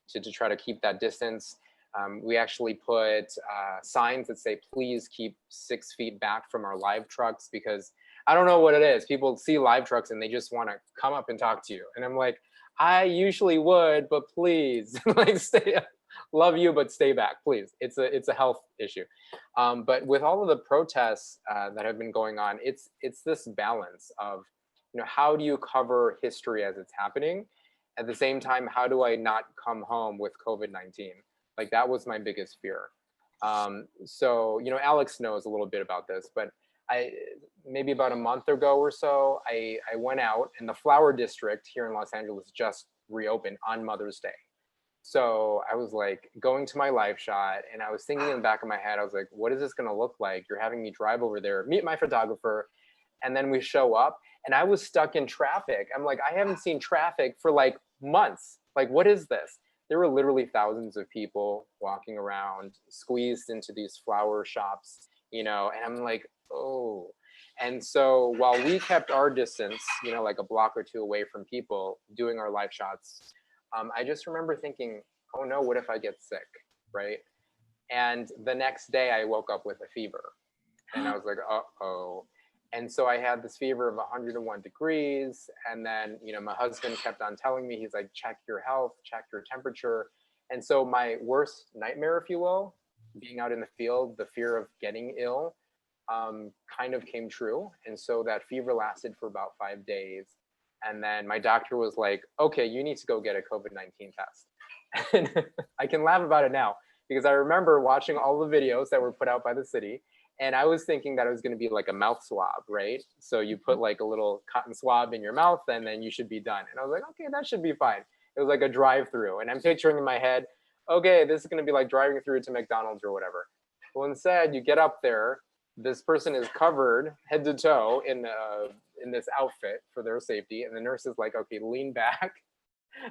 to try to keep that distance. We actually put signs that say, please keep 6 feet back from our live trucks, because I don't know what it is. People see live trucks and they just want to come up and talk to you. And I'm like, I usually would, but please, like, stay love you, but stay back, please. It's a health issue. But with all of the protests that have been going on, it's this balance of, how do you cover history as it's happening? At the same time, how do I not come home with COVID-19? Like, that was my biggest fear. So, Alex knows a little bit about this, but maybe about a month ago or so, I went out, and the Flower District here in Los Angeles just reopened on Mother's Day. So I was like going to my live shot, and I was thinking in the back of my head, I was like, what is this going to look like? You're having me drive over there, meet my photographer, and then we show up, and I was stuck in traffic. I'm like, I haven't seen traffic for like months. Like, what is this? There were literally thousands of people walking around, squeezed into these flower shops, and I'm like, oh. And so while we kept our distance, like a block or two away from people doing our live shots, I just remember thinking, oh no, what if I get sick, right? And the next day I woke up with a fever, and I was like, uh-oh. And so I had this fever of 101 degrees. And then, my husband kept on telling me, he's like, check your health, check your temperature. And so my worst nightmare, if you will, being out in the field, the fear of getting ill, kind of came true. And so that fever lasted for about 5 days. And then my doctor was like, okay, you need to go get a COVID-19 test. And I can laugh about it now, because I remember watching all the videos that were put out by the city. And I was thinking that it was going to be like a mouth swab, right? So you put like a little cotton swab in your mouth, and then you should be done. And I was like, okay, that should be fine. It was like a drive-through. And I'm picturing in my head, okay, this is going to be like driving through to McDonald's or whatever. Well, instead, you get up there. This person is covered head to toe in this outfit for their safety. And the nurse is like, okay, lean back.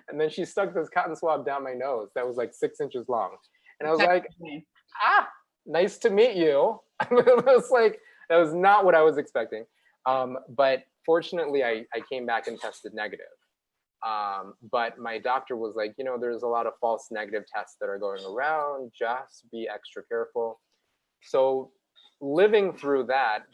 And then she stuck this cotton swab down my nose that was like 6 inches long. And I was like, nice to meet you. It was like, that was not what I was expecting. But fortunately, I came back and tested negative. But my doctor was like, there's a lot of false negative tests that are going around. Just be extra careful. So living through that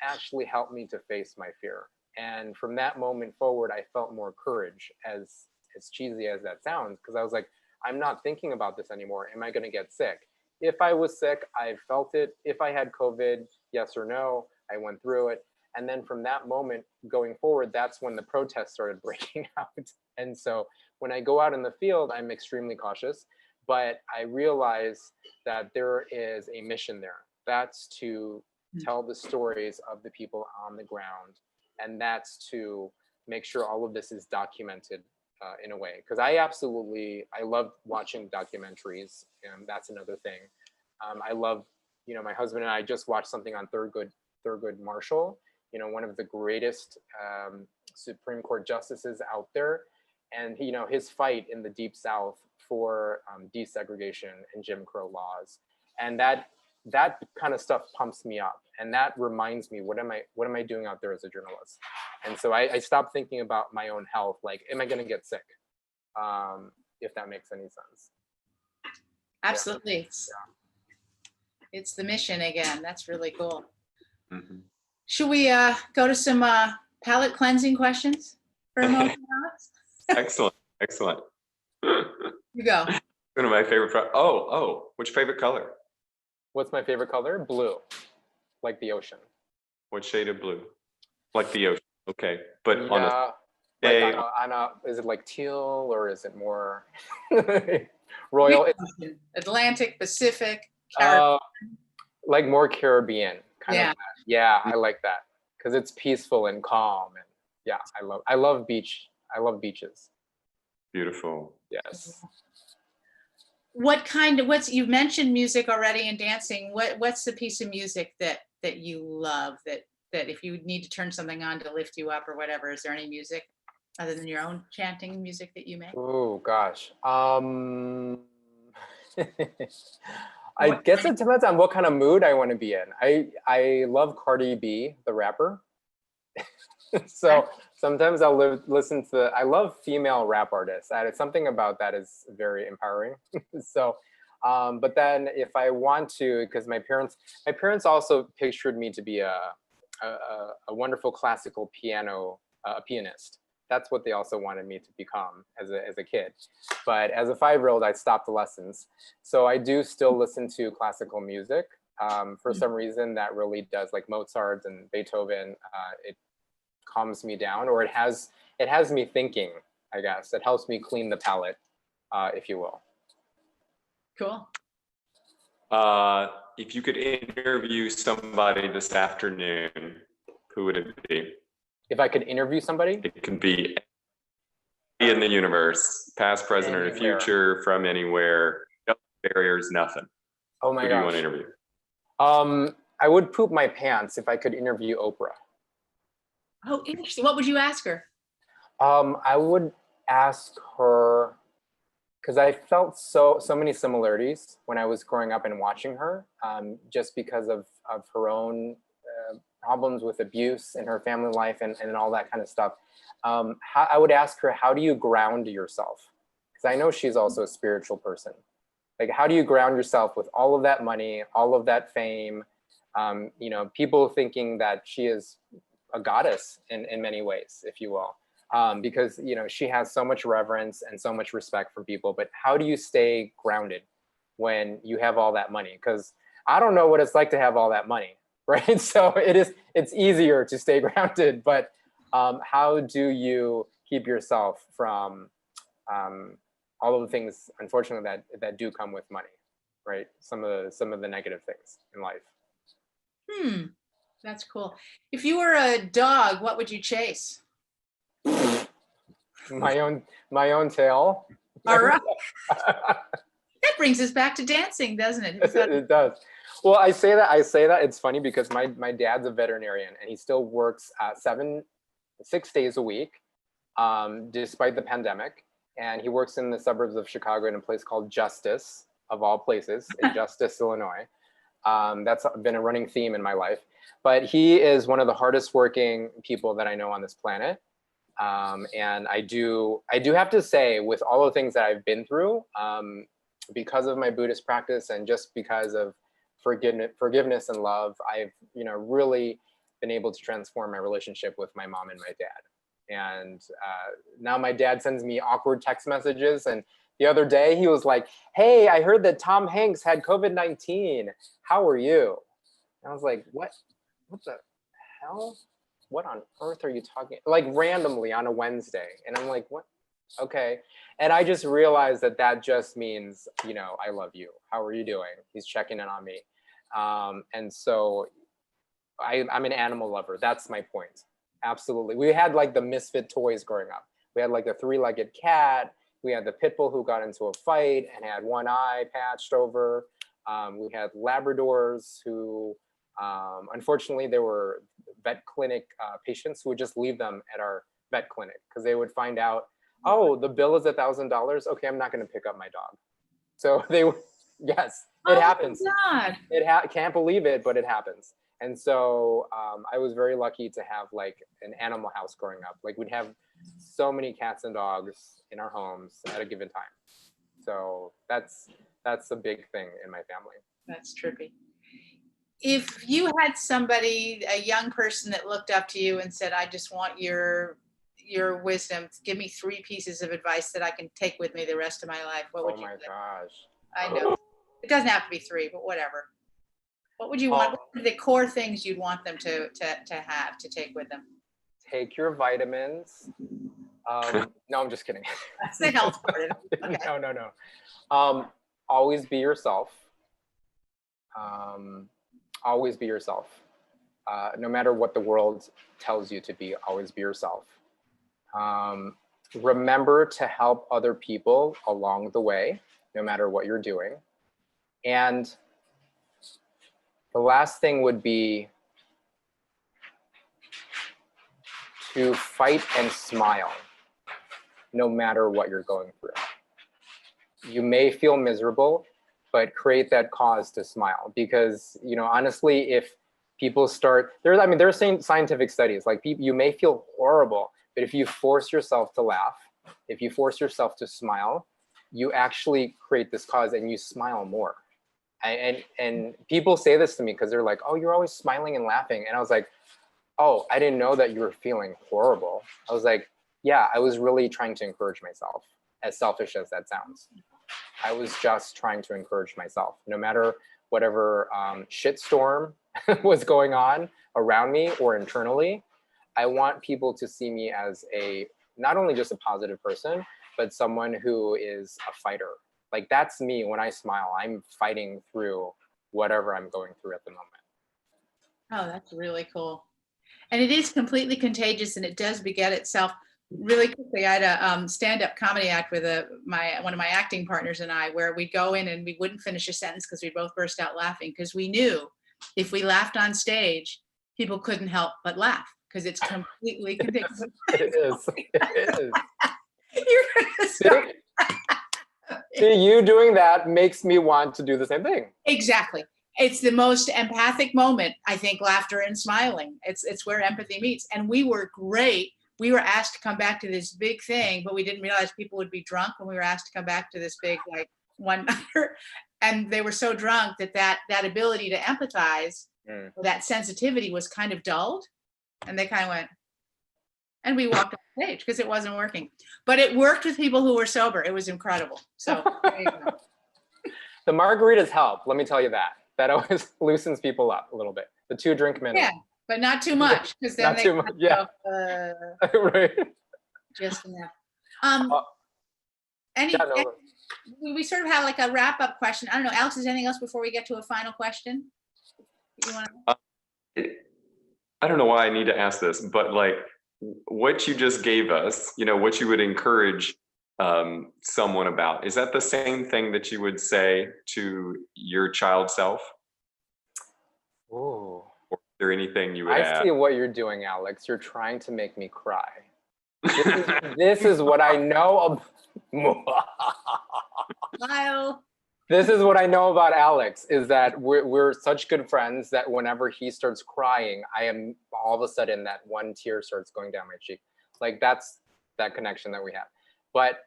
actually helped me to face my fear. And from that moment forward, I felt more courage, as cheesy as that sounds, because I was like, I'm not thinking about this anymore. Am I going to get sick? If I was sick, I felt it. If I had COVID, yes or no, I went through it. And then from that moment going forward, that's when the protests started breaking out. And so when I go out in the field, I'm extremely cautious, but I realize that there is a mission there. That's to tell the stories of the people on the ground. And that's to make sure all of this is documented in a way. Because I love watching documentaries, and that's another thing. I love, my husband and I just watched something on Thurgood Marshall, one of the greatest Supreme Court justices out there. And, his fight in the Deep South for desegregation and Jim Crow laws. And that kind of stuff pumps me up. And that reminds me, what am I doing out there as a journalist? And so I stopped thinking about my own health. Like, am I going to get sick? If that makes any sense.
Absolutely.
Yeah.
It's the mission again. That's really cool.
Mm-hmm.
Should we go to some palate cleansing questions for a moment, Alex?
Excellent.
You go.
One of my favorite. Which favorite color?
What's my favorite color? Blue, like the ocean.
What shade of blue? Like the ocean. Okay, but
yeah, is it like teal, or is it more royal?
Atlantic, Pacific,
like more Caribbean kind
of.
That. Yeah, I like that because it's peaceful and calm, and yeah, I love beach. I love beaches.
Beautiful.
Yes.
You've mentioned music already and dancing. What's the piece of music that you love, that if you need to turn something on to lift you up or whatever? Is there any music other than your own chanting music that you make?
Oh gosh. I guess it depends on what kind of mood I want to be in. I love Cardi B, the rapper. So sometimes I'll listen to, I love female rap artists. It's something about that is very empowering. So, but then if I want to, because my parents also pictured me to be a wonderful classical pianist. that's what they also wanted me to become as a kid. But as a 5-year-old, I stopped the lessons. So I do still listen to classical music. For some reason that really does, like Mozart and Beethoven, it calms me down, or it has me thinking, I guess. It helps me clean the palate, if you will.
Cool.
If you could interview somebody this afternoon, who would it be?
If I could interview somebody?
It can be in the universe, past, present, or
Anywhere.
future, from anywhere. No barriers, nothing.
Oh my
Who do you
gosh.
want to interview?
I would poop my pants if I could interview Oprah.
Oh, interesting. What would you ask her?
I would ask her, because I felt so many similarities when I was growing up and watching her, just because of her own problems with abuse in her family life and all that kind of stuff. I would ask her, how do you ground yourself? Because I know she's also a spiritual person. Like, how do you ground yourself with all of that money, all of that fame? You know, people thinking that she is a goddess in many ways, if you will. Because, you know, she has so much reverence and so much respect for people. But how do you stay grounded when you have all that money? Because I don't know what it's like to have all that money, right? So it's easier to stay grounded. But how do you keep yourself from all of the things, unfortunately, that do come with money, right? Some of the negative things in life.
That's cool. If you were a dog, what would you chase?
My own tail.
All right. That brings us back to dancing, doesn't it?
It does. Well, I say that it's funny because my dad's a veterinarian and he still works 6 days a week, despite the pandemic. And he works in the suburbs of Chicago in a place called Justice, of all places, in Justice, Illinois. That's been a running theme in my life. But he is one of the hardest working people that I know on this planet. And I do have to say, with all the things that I've been through, because of my Buddhist practice and just because of forgiveness and love, I've really been able to transform my relationship with my mom and my dad. And now my dad sends me awkward text messages. And the other day he was like, "Hey, I heard that Tom Hanks had COVID-19. How are you?" And I was like, what the hell? What on earth are you talking? Like randomly on a Wednesday. And I'm like, what? Okay. And I just realized that just means, I love you. How are you doing? He's checking in on me. And so I'm an animal lover. That's my point. Absolutely. We had like the misfit toys growing up. We had like the 3-legged cat. We had the pit bull who got into a fight and had one eye patched over. We had Labradors who, unfortunately, there were vet clinic patients who would just leave them at our vet clinic because they would find out, oh, the bill is $1,000. Okay, I'm not going to pick up my dog. So they would, yes, it happens.
Oh my God.
Can't believe it, but it happens. And so I was very lucky to have like an animal house growing up. Like we'd have so many cats and dogs in our homes at a given time. So that's a big thing in my family.
That's trippy. If you had somebody, a young person that looked up to you and said, "I just want your wisdom, give me 3 pieces of advice that I can take with me the rest of my life," what would you say?
Oh my gosh.
I know. It doesn't have to be 3, but whatever. What would you want? What are the core things you'd want them to have, to take with them?
Take your vitamins. No, I'm just kidding.
That's the health part of it. Okay.
No. Always be yourself. Always be yourself. No matter what the world tells you to be, always be yourself. Remember to help other people along the way, no matter what you're doing. And the last thing would be to fight and smile, no matter what you're going through. You may feel miserable, but create that cause to smile, because honestly, if people start, there's scientific studies, like you may feel horrible, but if you force yourself to laugh, if you force yourself to smile, you actually create this cause and you smile more. And people say this to me because they're like, "Oh, you're always smiling and laughing," and I was like, "Oh, I didn't know that you were feeling horrible." I was like, yeah, I was really trying to encourage myself, as selfish as that sounds. I was just trying to encourage myself, no matter whatever shitstorm was going on around me or internally. I want people to see me as not only just a positive person, but someone who is a fighter. Like, that's me when I smile. I'm fighting through whatever I'm going through at the moment.
Oh, that's really cool. And it is completely contagious, and it does beget itself. Really quickly, I had a stand-up comedy act with one of my acting partners and I, where we'd go in and we wouldn't finish a sentence because we both burst out laughing, because we knew if we laughed on stage, people couldn't help but laugh because it's completely contagious.
It is. It is.
You're gonna start.
See, you doing that makes me want to do the same thing.
Exactly. It's the most empathic moment, I think, laughter and smiling. It's where empathy meets. And we were great. We were asked to come back to this big thing, but we didn't realize people would be drunk when we were asked to come back to this big, like, one-nighter. And they were so drunk that ability to empathize, or that sensitivity, was kind of dulled. And they kind of went, and we walked off stage because it wasn't working. But it worked with people who were sober. It was incredible. So there you go.
The margaritas help, let me tell you that. That always loosens people up a little bit. The 2-drink minimum.
Yeah, but not too much, because then
Not too much, yeah. Right.
Just enough. We sort of had like a wrap-up question. I don't know, Alex, is there anything else before we get to a final question? You want to?
I don't know why I need to ask this, but like, what you just gave us, what you would encourage someone about, is that the same thing that you would say to your child self?
Ooh.
Or is there anything you would add?
I see what you're doing, Alex. You're trying to make me cry. This is what I know
Smile.
This is what I know about Alex, is that we're such good friends that whenever he starts crying, I am all of a sudden that one tear starts going down my cheek. Like, that's that connection that we have. But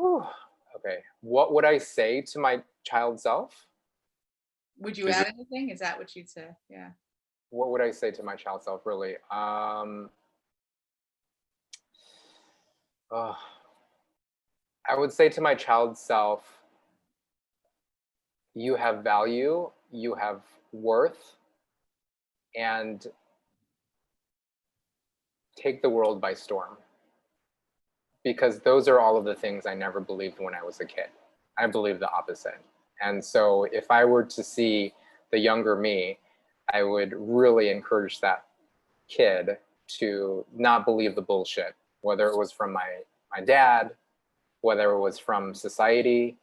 okay, what would I say to my child self?
Would you add anything? Is that what you'd say? Yeah.
What would I say to my child self, really? I would say to my child self, you have value, you have worth, and take the world by storm. Because those are all of the things I never believed when I was a kid. I believe the opposite. And so if I were to see the younger me, I would really encourage that kid to not believe the bullshit, whether it was from my dad, whether it was from society.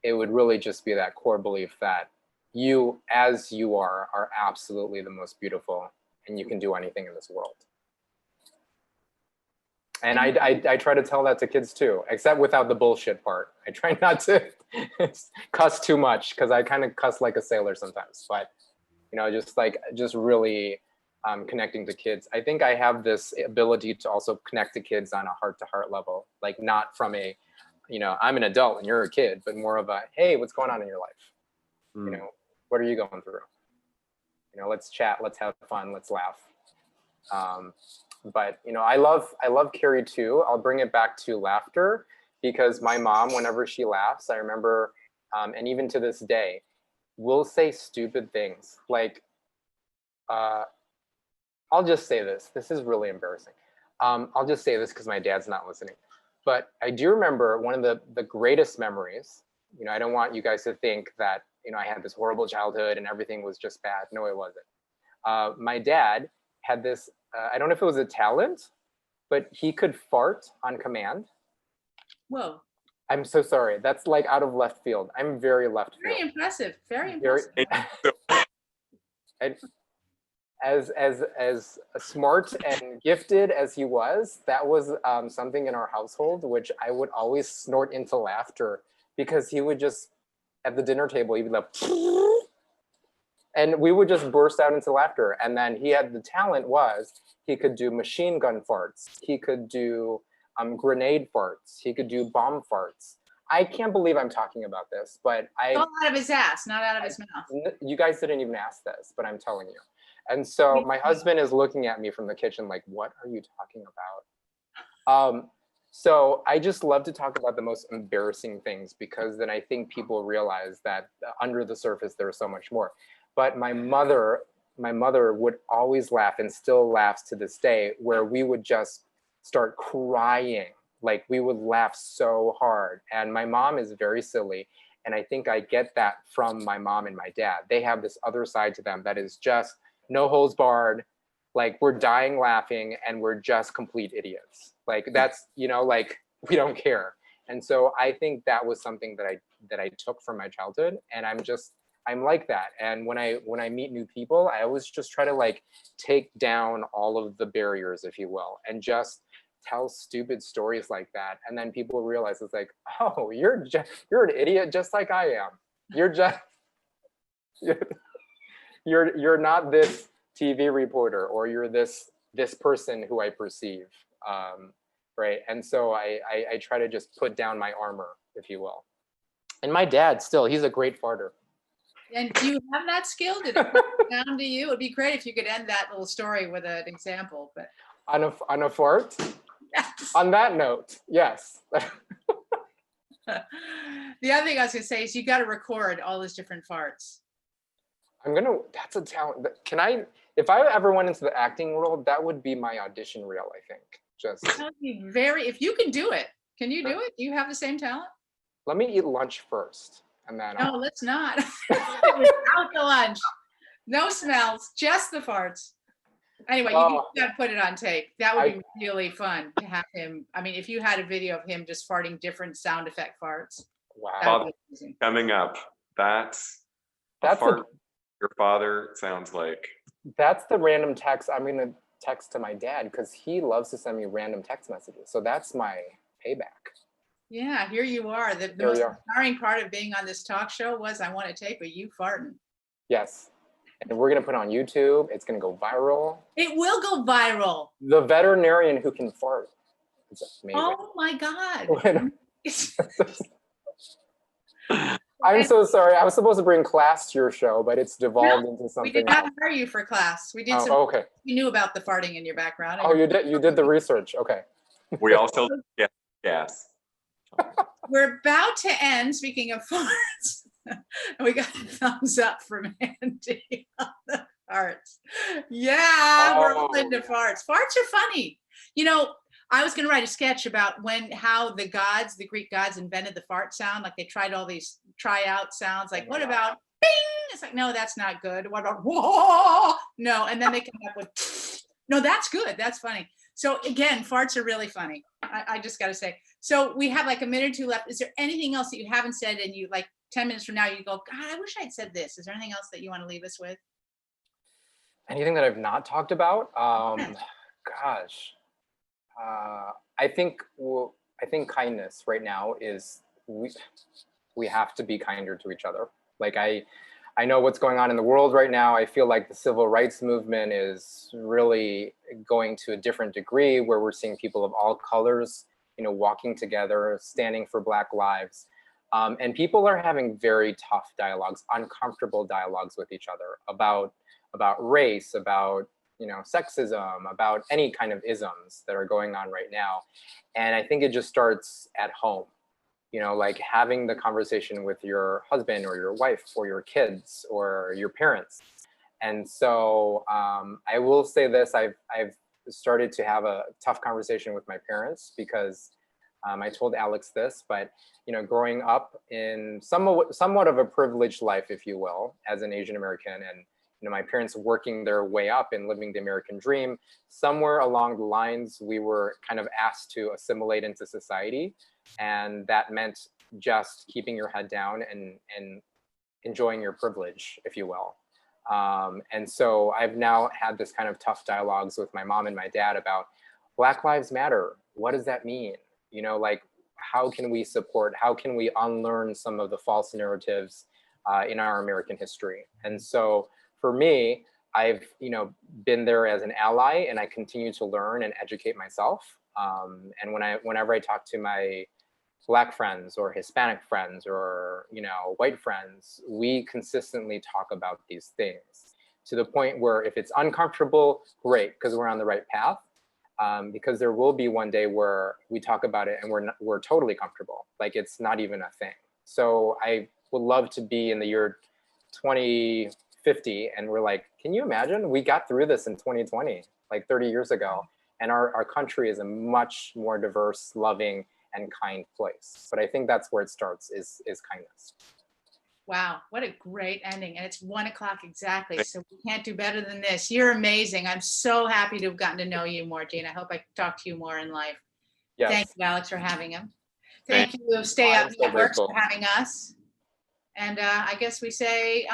It would really just be that core belief that you, as you are absolutely the most beautiful, and you can do anything in this world. And I try to tell that to kids too, except without the bullshit part. I try not to cuss too much, because I kind of cuss like a sailor sometimes. But just really connecting to kids. I think I have this ability to also connect to kids on a heart-to-heart level, like not from a, I'm an adult and you're a kid, but more of a, hey, what's going on in your life? What are you going through? Let's chat, let's have fun, let's laugh. But I love Carrie too. I'll bring it back to laughter, because my mom, whenever she laughs, I remember, and even to this day, will say stupid things. Like, I'll just say this. This is really embarrassing. I'll just say this because my dad's not listening. But I do remember one of the greatest memories. I don't want you guys to think that, I had this horrible childhood and everything was just bad. No, it wasn't. My dad had this, I don't know if it was a talent, but he could fart on command.
Whoa.
I'm so sorry. That's like out of left field. I'm very left field.
Very impressive. Very impressive.
As smart and gifted as he was, that was something in our household which I would always snort into laughter, because he would just, at the dinner table, he'd be like, and we would just burst out into laughter. And then he had the talent was he could do machine gun farts. He could do grenade farts. He could do bomb farts. I can't believe I'm talking about this, but
all out of his ass, not out of his mouth.
You guys didn't even ask this, but I'm telling you. And so my husband is looking at me from the kitchen like, what are you talking about? So I just love to talk about the most embarrassing things, because then I think people realize that under the surface, there's so much more. But my mother would always laugh, and still laughs to this day, where we would just start crying. Like, we would laugh so hard. And my mom is very silly. And I think I get that from my mom and my dad. They have this other side to them that is just no holds barred. Like, we're dying laughing and we're just complete idiots. Like, that's, you know, like, we don't care. And so I think that was something that I took from my childhood, and I'm like that. And when I meet new people, I always just try to like take down all of the barriers, if you will, and just tell stupid stories like that. And then people realize it's like, oh, you're an idiot just like I am. You're just you're not this TV reporter, or you're this person who I perceive, right? And so I try to just put down my armor, if you will. And my dad, still, he's a great farter.
And do you have that skill? Did it come down to you? It'd be great if you could end that little story with an example. But
on a fart.
yes.
On that note, yes.
The other thing I was gonna say is you got to record all those different farts.
That's a talent. Can I, if I ever went into the acting world, that would be my audition reel, I think. Just.
That would be if you can do it. Can you do it? Do you have the same talent?
Let me eat lunch first, and then.
No, let's not. Without the lunch. No smells, just the farts. Anyway, you got to put it on tape. That would be really fun to have him. I mean, if you had a video of him just farting different sound effect farts.
Wow.
Coming up, that's fart your father sounds like.
That's the random text I'm going to text to my dad, because he loves to send me random text messages. So that's my payback.
Yeah, here you are. The most inspiring part of being on this talk show was I want to tape of you farting.
Yes. And we're going to put it on YouTube. It's going to go viral.
It will go viral.
The veterinarian who can fart. It's amazing.
Oh my God.
I'm so sorry. I was supposed to bring class to your show, but it's devolved into something.
We did not hire you for class. We did
okay.
You knew about the farting in your background.
Oh, you did. You did the research. Okay.
We also get gas.
We're about to end. Speaking of farts, we got a thumbs up from Andy on the farts. Yeah, we're all into farts. Farts are funny. You know, I was going to write a sketch about how the Greek gods invented the fart sound. Like, they tried all these tryout sounds. Like, what about bing? It's like, no, that's not good. What about whoa? No. And then they come up with, no, that's good. That's funny. So again, farts are really funny. I just got to say. So we have like a minute or two left. Is there anything else that you haven't said, and you, like 10 minutes from now, you go, God, I wish I'd said this. Is there anything else that you want to leave us with?
Anything that I've not talked about? Gosh. I think kindness right now is, we have to be kinder to each other. Like, I know what's going on in the world right now. I feel like the civil rights movement is really going to a different degree, where we're seeing people of all colors, you know, walking together, standing for Black lives. And people are having very tough dialogues, uncomfortable dialogues with each other about race, about, you know, sexism, about any kind of isms that are going on right now. And I think it just starts at home. You know, like having the conversation with your husband or your wife or your kids or your parents. And so I will say this, I've started to have a tough conversation with my parents, because I told Alex this, but, you know, growing up in somewhat of a privileged life, if you will, as an Asian American, and, you know, my parents working their way up and living the American dream, somewhere along the lines, we were kind of asked to assimilate into society. And that meant just keeping your head down and enjoying your privilege, if you will. And so I've now had this kind of tough dialogues with my mom and my dad about Black Lives Matter. What does that mean? You know, like, how can we support, how can we unlearn some of the false narratives in our American history? And so for me, I've, you know, been there as an ally, and I continue to learn and educate myself. And whenever I talk to my Black friends or Hispanic friends or, you know, white friends, we consistently talk about these things. to the point where if it's uncomfortable, great, because we're on the right path. Because there will be one day where we talk about it and we're totally comfortable, like it's not even a thing. So I would love to be in the year 2050 and we're like, can you imagine? We got through this in 2020, like 30 years ago, and our country is a much more diverse, loving, and kind place. But I think that's where it starts, is kindness.
Wow, what a great ending. And it's 1 o'clock exactly. So we can't do better than this. You're amazing. I'm so happy to have gotten to know you more, Gene. I hope I can talk to you more in life.
Yes.
Thank you, Alex, for having him. Thank you, Stay Up Networks, for having us. And I guess we say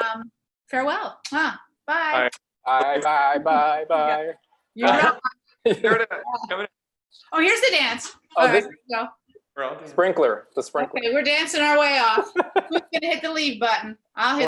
farewell. Bye.
Bye.
Bye.
You're up. Oh, here's the dance.
Oh,
All right,
this-
here we go.
Sprinkler, the sprinkler.
Okay, we're dancing our way off. Who's gonna hit the leave button? I'll hit